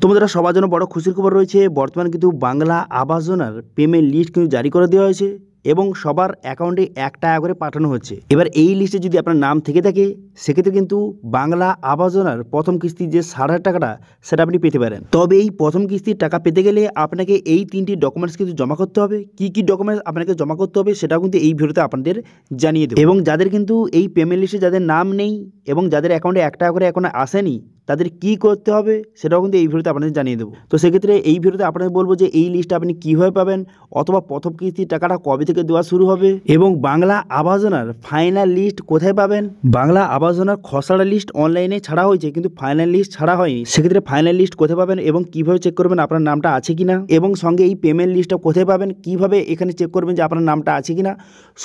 তোমাদের সবার জন্য বড় খুশির খবর রয়েছে। বর্তমানে কিন্তু বাংলা আবাস যোজনার পেমেন্ট লিস্ট কিন্তু জারি করে দেওয়া হয়েছে এবং সবার অ্যাকাউন্টে 1 টাকা করে পাঠানো হচ্ছে। এবার এই লিস্টে যদি আপনার নাম থেকে থাকে সেক্ষেত্রে কিন্তু বাংলা আবাস যোজনার প্রথম কিস্তির যে 60,000 টাকাটা সেটা আপনি পেতে পারেন। তবে এই প্রথম কিস্তির টাকা পেতে গেলে আপনাকে এই 3টি ডকুমেন্টস কিন্তু জমা করতে হবে। কি কি ডকুমেন্টস আপনাকে জমা করতে হবে সেটাও কিন্তু এই ভিডিওতে আপনাদের জানিয়ে দেবো। এবং যাদের কিন্তু এই পেমেন্ট লিস্টে যাদের নাম নেই এবং যাদের অ্যাকাউন্টে 1 টাকা করে এখনো আসেনি তাদের কি করতে হবে সেটাও কিন্তু এই ভিডিওতে আপনাদের জানিয়ে দেবো। তো সেক্ষেত্রে এই ভিডিওতে আপনাদের বলবো যে এই লিস্টটা আপনি কীভাবে পাবেন, অথবা প্রথম কিস্তির টাকাটা কবে থেকে দেওয়া শুরু হবে, এবং বাংলা আবাস যোজনার ফাইনাল লিস্ট কোথায় পাবেন। বাংলা আবাস যোজনার খসড়া লিস্ট অনলাইনে ছাড়া হয়েছে কিন্তু ফাইনাল লিস্ট ছাড়া হয়নি, সেক্ষেত্রে ফাইনাল লিস্ট কোথায় পাবেন এবং কীভাবে চেক করবেন আপনার নামটা আছে কিনা, এবং সঙ্গে এই পেমেন্ট লিস্টটা কোথায় পাবেন, কীভাবে এখানে চেক করবেন যে আপনার নামটা আছে কিনা,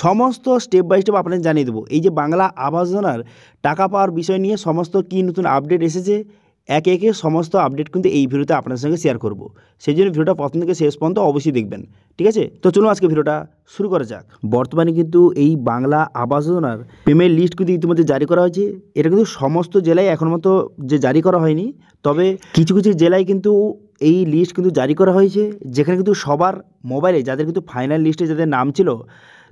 সমস্ত স্টেপ বাই স্টেপ আপনাদের জানিয়ে দেবো। এই যে বাংলা আবাস যোজনার টাকা পাওয়ার বিষয় নিয়ে সমস্ত কী নতুন আপডেট এসেছে একে একে সমস্ত আপডেট কিন্তু এই ভিডিওতে আপনার সঙ্গে শেয়ার করব। সেই জন্য ভিডিওটা প্রথম থেকে শেষ পর্যন্ত অবশ্যই দেখবেন, ঠিক আছে? তো চলুন আজকে ভিডিওটা শুরু করা যাক। বর্তমানে কিন্তু এই বাংলা আবাস যোজনার পেমেন্ট লিস্ট কিন্তু ইতিমধ্যে জারি করা হয়েছে। এটা কিন্তু সমস্ত জেলায় এখন মতো যে জারি করা হয়নি, তবে কিছু কিছু জেলায় কিন্তু এই লিস্ট কিন্তু জারি করা হয়েছে, যেখানে কিন্তু সবার মোবাইলে যাদের কিন্তু ফাইনাল লিস্টে যাদের নাম ছিল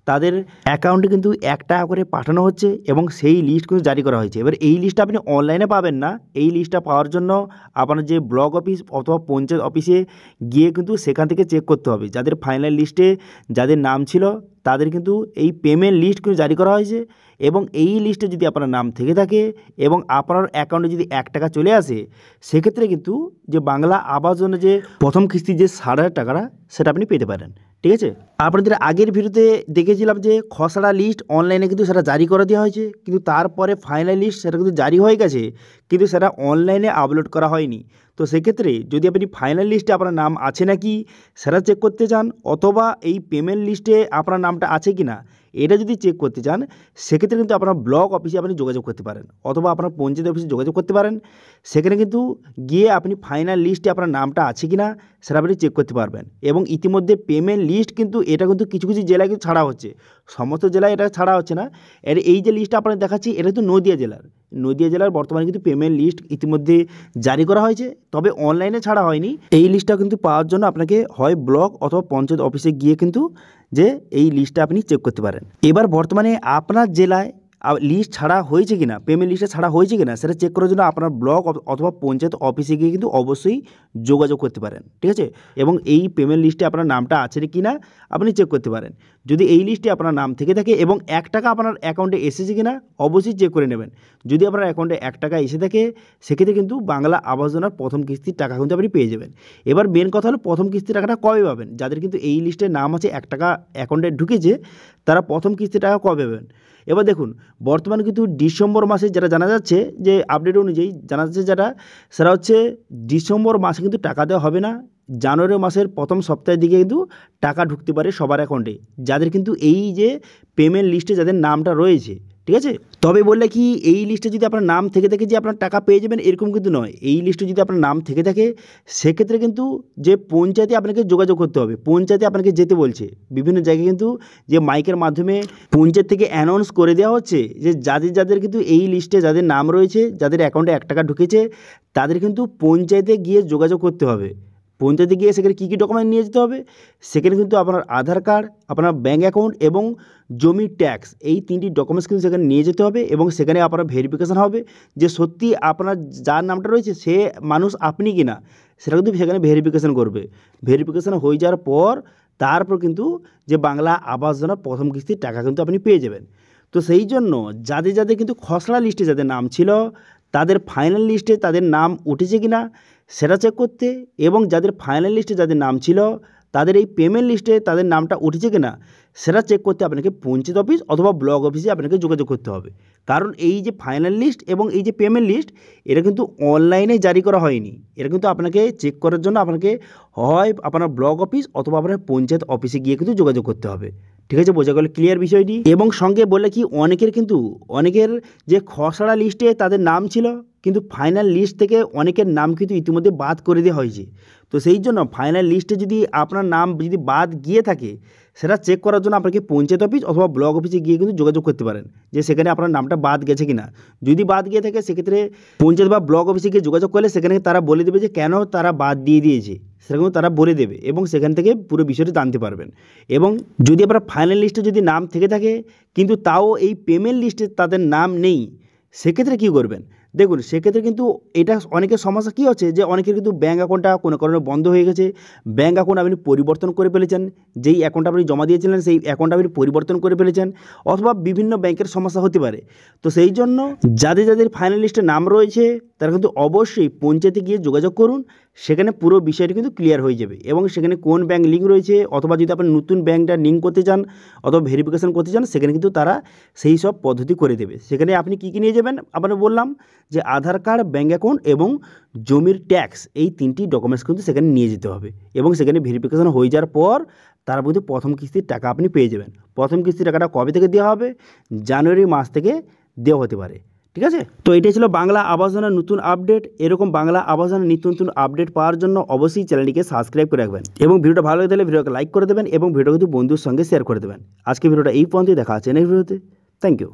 তাদের অ্যাকাউন্টে কিন্তু 1 টাকা করে পাঠানো হচ্ছে এবং সেই লিস্ট কিন্তু জারি করা হয়েছে। এবার এই লিস্টটা আপনি অনলাইনে পাবেন না, এই লিস্টটা পাওয়ার জন্য আপনার যে ব্লক অফিস অথবা পঞ্চায়েত অফিসে গিয়ে কিন্তু সেখান থেকে চেক করতে হবে। যাদের ফাইনাল লিস্টে যাদের নাম ছিল তাদের কিন্তু এই পেমেন্ট লিস্ট কিন্তু জারি করা হয়েছে, এবং এই লিস্টে যদি আপনার নাম থেকে থাকে এবং আপনার অ্যাকাউন্টে যদি 1 টাকা চলে আসে সেক্ষেত্রে কিন্তু যে বাংলা আবাস যোজনা যে প্রথম কিস্তির যে 60,000 টাকাটা সেটা আপনি পেতে পারেন, ঠিক আছে? আপনাদের আগের ভিডিওতে দেখেছিলাম যে খসড়া লিস্ট অনলাইনে কিন্তু সেটা জারি করে দেওয়া হয়েছে, কিন্তু তারপরে ফাইনাল লিস্ট সেটা কিন্তু জারি হয়ে গেছে, কিন্তু সেটা অনলাইনে আপলোড করা হয়নি। তো সেক্ষেত্রে যদি আপনি ফাইনাল লিস্টে আপনার নাম আছে নাকি সেটা চেক করতে চান, অথবা এই পেমেন্ট লিস্টে আপনার নামটা আছে কি না এটা যদি চেক করতে চান, সেক্ষেত্রে কিন্তু আপনার ব্লক অফিসে আপনি যোগাযোগ করতে পারেন, অথবা আপনার পঞ্চায়েত অফিসে যোগাযোগ করতে পারেন। সেখানে কিন্তু গিয়ে আপনি ফাইনাল লিস্টে আপনার নামটা আছে কি না সেটা আপনি চেক করতে পারবেন। এবং ইতিমধ্যে পেমেন্ট লিস্ট কিন্তু এটা কিন্তু কিছু কিছু জেলায় কিন্তু ছাড়া হচ্ছে, সমস্ত জেলায় এটা ছাড়া হচ্ছে না। এর এই যে লিস্টটা আপনাদের দেখাচ্ছি এটা কিন্তু নদিয়া জেলার বর্তমানে কিন্তু পেমেন্ট লিস্ট ইতিমধ্যে জারি করা হয়েছে, তবে অনলাইনে ছাড়া হয়নি। এই লিস্টটা কিন্তু পাওয়ার জন্য আপনাকে হয় ব্লক অথবা পঞ্চায়েত অফিসে গিয়ে কিন্তু যে এই লিস্টটা আপনি চেক করতে পারেন। এবার বর্তমানে আপনার জেলায় লিস্ট ছাড়া হয়েছে কিনা, পেমেন্ট লিস্টে ছাড়া হয়েছে কিনা সেটা চেক করার জন্য আপনার ব্লক অথবা পঞ্চায়েত অফিসে গিয়ে কিন্তু অবশ্যই যোগাযোগ করতে পারেন, ঠিক আছে? এবং এই পেমেন্ট লিস্টে আপনার নামটা আছে কি না আপনি চেক করতে পারেন। যদি এই লিস্টে আপনার নাম থেকে থাকে এবং 1 টাকা আপনার অ্যাকাউন্টে এসেছে কিনা অবশ্যই চেক করে নেবেন। যদি আপনার অ্যাকাউন্টে 1 টাকা এসে থাকে সেক্ষেত্রে কিন্তু বাংলা আবাস যোজনার প্রথম কিস্তির টাকা কিন্তু আপনি পেয়ে যাবেন। এবার মেন কথা হলো প্রথম কিস্তির টাকাটা কবে পাবেন। যাদের কিন্তু এই লিস্টে নাম আছে 1 টাকা অ্যাকাউন্টে ঢুকেছে তারা প্রথম কিস্তির টাকা কবে পাবেন। এবার দেখুন বর্তমানে কিন্তু ডিসেম্বর মাসে যেটা জানা যাচ্ছে, যে আপডেট অনুযায়ী জানা যাচ্ছে যেটা সেটা হচ্ছে ডিসেম্বর মাসে কিন্তু টাকা দেওয়া হবে না, জানুয়ারি মাসের প্রথম সপ্তাহের দিকে কিন্তু টাকা ঢুকতে পারে সবার অ্যাকাউন্টে, যাদের কিন্তু এই যে পেমেন্ট লিস্টে যাদের নামটা রয়েছে, ঠিক আছে? তবে বললে কি এই লিস্টে যদি আপনার নাম থেকে থাকে যে আপনার টাকা পেয়ে যাবেন এরকম কিন্তু নয়। এই লিস্টে যদি আপনার নাম থেকে থাকে সেক্ষেত্রে কিন্তু যে পঞ্চায়েতে আপনাকে যোগাযোগ করতে হবে, পঞ্চায়েতে আপনাকে যেতে বলছে। বিভিন্ন জায়গায় কিন্তু যে মাইকের মাধ্যমে পঞ্চায়েত থেকে অ্যানাউন্স করে দেওয়া হচ্ছে যে যাদের কিন্তু এই লিস্টে যাদের নাম রয়েছে, যাদের অ্যাকাউন্টে 1 টাকা ঢুকেছে তাদের কিন্তু পঞ্চায়েতে গিয়ে যোগাযোগ করতে হবে। পঞ্চায়েতে গিয়ে সেখানে কী কী ডকুমেন্ট নিয়ে যেতে হবে, সেখানে কিন্তু আপনার আধার কার্ড, আপনার ব্যাঙ্ক অ্যাকাউন্ট এবং জমি ট্যাক্স, এই 3টি ডকুমেন্টস কিন্তু সেখানে নিয়ে যেতে হবে। এবং সেখানে আপনার ভেরিফিকেশান হবে যে সত্যি আপনার যার নামটা রয়েছে সে মানুষ আপনি কি না, সেটা কিন্তু সেখানে ভেরিফিকেশান করবে। ভেরিফিকেশান হয়ে যাওয়ার পর তারপর কিন্তু যে বাংলা আবাস যোজনা প্রথম কিস্তির টাকা কিন্তু আপনি পেয়ে যাবেন। তো সেই জন্য যাদের কিন্তু খসড়া লিস্টে যাদের নাম ছিল তাদের ফাইনাল লিস্টে তাদের নাম উঠেছে কিনা সেটা চেক করতে, এবং যাদের ফাইনাল লিস্টে যাদের নাম ছিল তাদের এই পেমেন্ট লিস্টে তাদের নামটা উঠেছে কিনা সেটা চেক করতে আপনাকে পঞ্চায়েত অফিস অথবা ব্লক অফিসে আপনাকে যোগাযোগ করতে হবে। কারণ এই যে ফাইনাল লিস্ট এবং এই যে পেমেন্ট লিস্ট এটা কিন্তু অনলাইনে জারি করা হয়নি, এটা কিন্তু আপনাকে চেক করার জন্য আপনাকে হয় আপনার ব্লক অফিস অথবা আপনার পঞ্চায়েত অফিসে গিয়ে কিন্তু যোগাযোগ করতে হবে, ঠিক আছে? বোঝা গেল ক্লিয়ার বিষয়টি। এবং সঙ্গে বলে কি অনেকের যে খসড়া লিস্টে তাদের নাম ছিল কিন্তু ফাইনাল লিস্ট থেকে অনেকের নাম কিন্তু ইতিমধ্যে বাদ করে দেওয়া হয়েছে। তো সেই জন্য ফাইনাল লিস্টে যদি আপনার নাম যদি বাদ গিয়ে থাকে, সেটা চেক করার জন্য আপনাকে পঞ্চায়েত অফিস অথবা ব্লক অফিসে গিয়ে কিন্তু যোগাযোগ করতে পারেন যে সেখানে আপনার নামটা বাদ গেছে কিনা। যদি বাদ গিয়ে থাকে সেক্ষেত্রে পঞ্চায়েত বা ব্লক অফিসে গিয়ে যোগাযোগ করলে সেখানে তারা বলে দেবে যে কেন তারা বাদ দিয়ে দিয়েছে, সেরকম তারা বলে দেবে এবং সেখান থেকে পুরো বিষয়টি জানতে পারবেন। এবং যদি আপনার ফাইনাল লিস্টে যদি নাম থেকে থাকে কিন্তু তাও এই পেমেন্ট লিস্টে তাদের নাম নেই, সেক্ষেত্রে কী করবেন? দেখুন, সেক্ষেত্রে কিন্তু এটা অনেকের সমস্যা কী হচ্ছে যে অনেকের কিন্তু ব্যাঙ্ক অ্যাকাউন্টটা কোনো কারণে বন্ধ হয়ে গেছে। ব্যাঙ্ক অ্যাকাউন্ট আপনি পরিবর্তন করে ফেলেছেন, যেই অ্যাকাউন্টটা আপনি জমা দিয়েছিলেন সেই অ্যাকাউন্টটা আপনি পরিবর্তন করে ফেলেছেন, অথবা বিভিন্ন ব্যাংকের সমস্যা হতে পারে। তো সেই জন্য যাদের যাদের ফাইনাল লিস্টে নাম রয়েছে তারা কিন্তু অবশ্যই পঞ্চায়েতে গিয়ে যোগাযোগ করুন, সেখানে পুরো বিষয়টি কিন্তু ক্লিয়ার হয়ে যাবে। এবং সেখানে কোন ব্যাঙ্ক লিঙ্ক রয়েছে, অথবা যদি আপনি নতুন ব্যাঙ্কটা লিঙ্ক করতে চান অথবা ভেরিফিকেশন করতে চান, সেখানে কিন্তু তারা সেই সব পদ্ধতি করে দেবে। সেখানে আপনি কী কী নিয়ে যাবেন? আপনারা বললাম যে আধার কার্ড, ব্যাঙ্ক অ্যাকাউন্ট এবং জমির ট্যাক্স, এই 3টি ডকুমেন্টস কিন্তু সেখানে নিয়ে যেতে হবে। এবং সেখানে ভেরিফিকেশন হয়ে যাওয়ার পর তার মধ্যে প্রথম কিস্তির টাকা আপনি পেয়ে যাবেন। প্রথম কিস্তির টাকাটা কবে থেকে দেওয়া হবে? জানুয়ারি মাস থেকে দেওয়া হতে পারে। ঠিক আছে, তো এটাই ছিল বাংলা আবাস যোজনার নতুন আপডেট। এরকম বাংলা আবাস যোজনার নিত্য নতুন আপডেট পাওয়ার জন্য অবশ্যই চ্যানেলটিকে সাবস্ক্রাইব করে রাখবেন এবং ভিডিওটা ভালো লাগে তাহলে ভিডিওকে লাইক করে দেবেন এবং ভিডিও কিন্তু বন্ধুর সঙ্গে শেয়ার করে দেবেন। আজকে ভিডিওটা এই পর্যন্তই, দেখা আছে নেক্সট ভিডিওতে। Thank you.